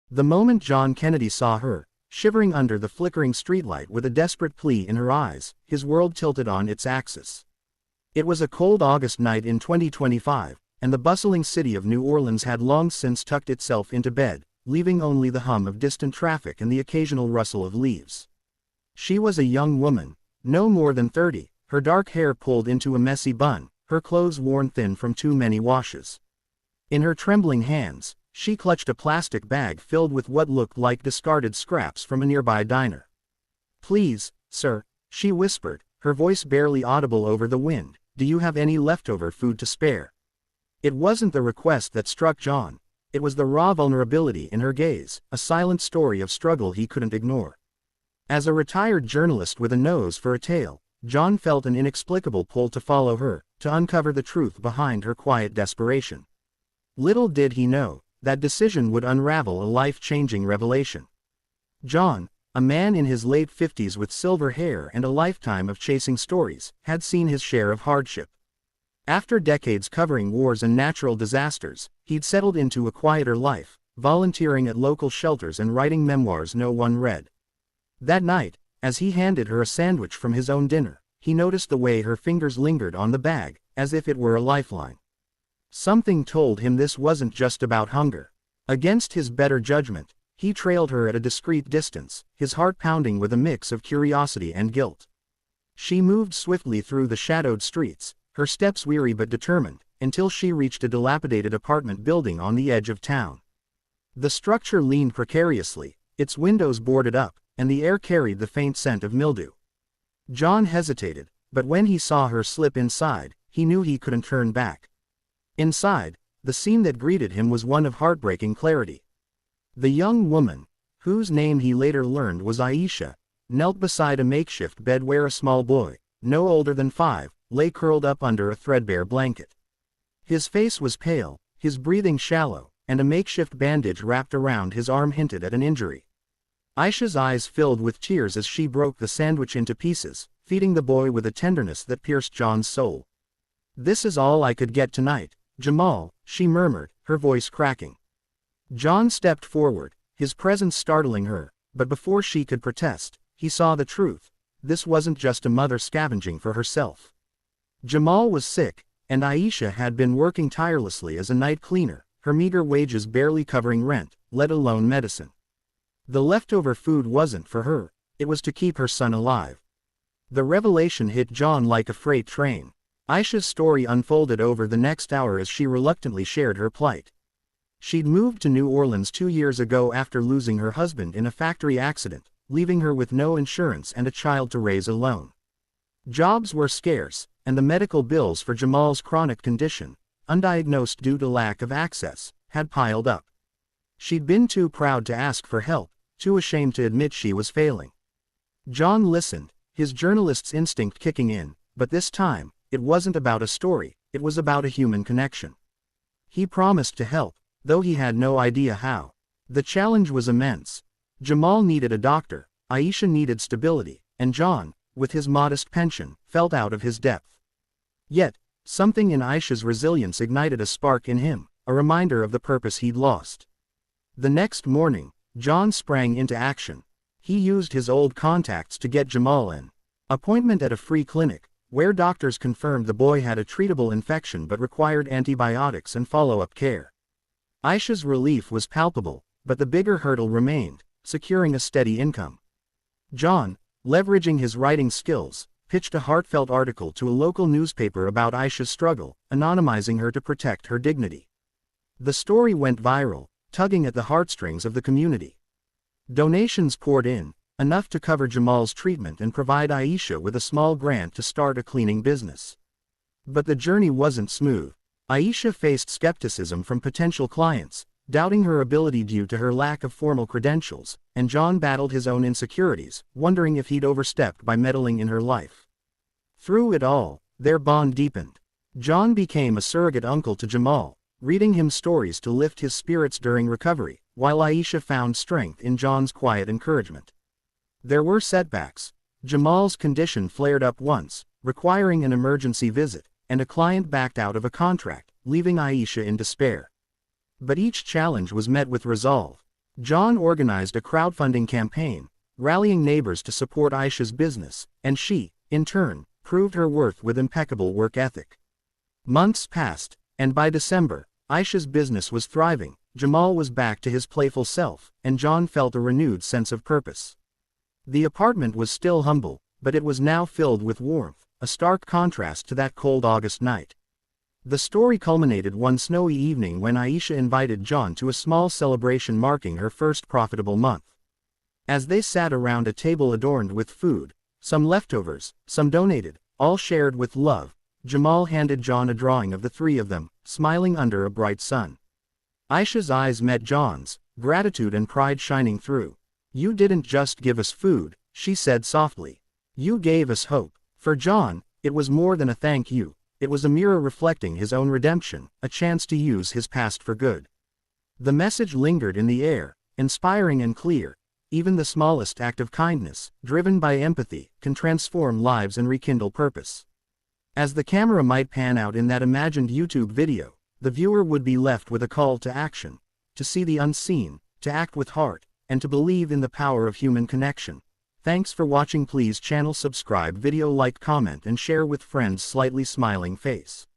The moment John Kennedy saw her, shivering under the flickering streetlight with a desperate plea in her eyes, his world tilted on its axis. It was a cold August night in 2025, and the bustling city of New Orleans had long since tucked itself into bed, leaving only the hum of distant traffic and the occasional rustle of leaves. She was a young woman, no more than 30, her dark hair pulled into a messy bun, her clothes worn thin from too many washes. In her trembling hands, she clutched a plastic bag filled with what looked like discarded scraps from a nearby diner. "Please, sir," she whispered, her voice barely audible over the wind, "do you have any leftover food to spare?" It wasn't the request that struck John. It was the raw vulnerability in her gaze, a silent story of struggle he couldn't ignore. As a retired journalist with a nose for a tale, John felt an inexplicable pull to follow her, to uncover the truth behind her quiet desperation. Little did he know, that decision would unravel a life-changing revelation. John, a man in his late 50s with silver hair and a lifetime of chasing stories, had seen his share of hardship. After decades covering wars and natural disasters, he'd settled into a quieter life, volunteering at local shelters and writing memoirs no one read. That night, as he handed her a sandwich from his own dinner, he noticed the way her fingers lingered on the bag, as if it were a lifeline. Something told him this wasn't just about hunger. Against his better judgment, he trailed her at a discreet distance, his heart pounding with a mix of curiosity and guilt. She moved swiftly through the shadowed streets, her steps weary but determined, until she reached a dilapidated apartment building on the edge of town. The structure leaned precariously, its windows boarded up, and the air carried the faint scent of mildew. John hesitated, but when he saw her slip inside, he knew he couldn't turn back. Inside, the scene that greeted him was one of heartbreaking clarity. The young woman, whose name he later learned was Aisha, knelt beside a makeshift bed where a small boy, no older than 5, lay curled up under a threadbare blanket. His face was pale, his breathing shallow, and a makeshift bandage wrapped around his arm hinted at an injury. Aisha's eyes filled with tears as she broke the sandwich into pieces, feeding the boy with a tenderness that pierced John's soul. "This is all I could get tonight, Jamal," she murmured, her voice cracking. John stepped forward, his presence startling her, but before she could protest, he saw the truth. This wasn't just a mother scavenging for herself. Jamal was sick, and Aisha had been working tirelessly as a night cleaner, her meager wages barely covering rent, let alone medicine. The leftover food wasn't for her, it was to keep her son alive. The revelation hit John like a freight train. Aisha's story unfolded over the next hour as she reluctantly shared her plight. She'd moved to New Orleans 2 years ago after losing her husband in a factory accident, leaving her with no insurance and a child to raise alone. Jobs were scarce, and the medical bills for Jamal's chronic condition, undiagnosed due to lack of access, had piled up. She'd been too proud to ask for help, too ashamed to admit she was failing. John listened, his journalist's instinct kicking in, but this time, it wasn't about a story, it was about a human connection. He promised to help, though he had no idea how. The challenge was immense. Jamal needed a doctor, Aisha needed stability, and John, with his modest pension, felt out of his depth. Yet, something in Aisha's resilience ignited a spark in him, a reminder of the purpose he'd lost. The next morning, John sprang into action. He used his old contacts to get Jamal an appointment at a free clinic, where doctors confirmed the boy had a treatable infection but required antibiotics and follow-up care. Aisha's relief was palpable, but the bigger hurdle remained, securing a steady income. John, leveraging his writing skills, pitched a heartfelt article to a local newspaper about Aisha's struggle, anonymizing her to protect her dignity. The story went viral, tugging at the heartstrings of the community. Donations poured in, enough to cover Jamal's treatment and provide Aisha with a small grant to start a cleaning business. But the journey wasn't smooth. Aisha faced skepticism from potential clients, doubting her ability due to her lack of formal credentials, and John battled his own insecurities, wondering if he'd overstepped by meddling in her life. Through it all, their bond deepened. John became a surrogate uncle to Jamal, reading him stories to lift his spirits during recovery, while Aisha found strength in John's quiet encouragement. There were setbacks. Jamal's condition flared up once, requiring an emergency visit, and a client backed out of a contract, leaving Aisha in despair. But each challenge was met with resolve. John organized a crowdfunding campaign, rallying neighbors to support Aisha's business, and she, in turn, proved her worth with impeccable work ethic. Months passed, and by December, Aisha's business was thriving, Jamal was back to his playful self, and John felt a renewed sense of purpose. The apartment was still humble, but it was now filled with warmth, a stark contrast to that cold August night. The story culminated one snowy evening when Aisha invited John to a small celebration marking her first profitable month. As they sat around a table adorned with food, some leftovers, some donated, all shared with love, Jamal handed John a drawing of the three of them, smiling under a bright sun. Aisha's eyes met John's, gratitude and pride shining through. "You didn't just give us food," she said softly. "You gave us hope." For John, it was more than a thank you. It was a mirror reflecting his own redemption, a chance to use his past for good. The message lingered in the air, inspiring and clear. Even the smallest act of kindness, driven by empathy, can transform lives and rekindle purpose. As the camera might pan out in that imagined YouTube video, the viewer would be left with a call to action, to see the unseen, to act with heart, and to believe in the power of human connection. Thanks for watching. Please channel subscribe, video like, comment and share with friends. Slightly smiling face.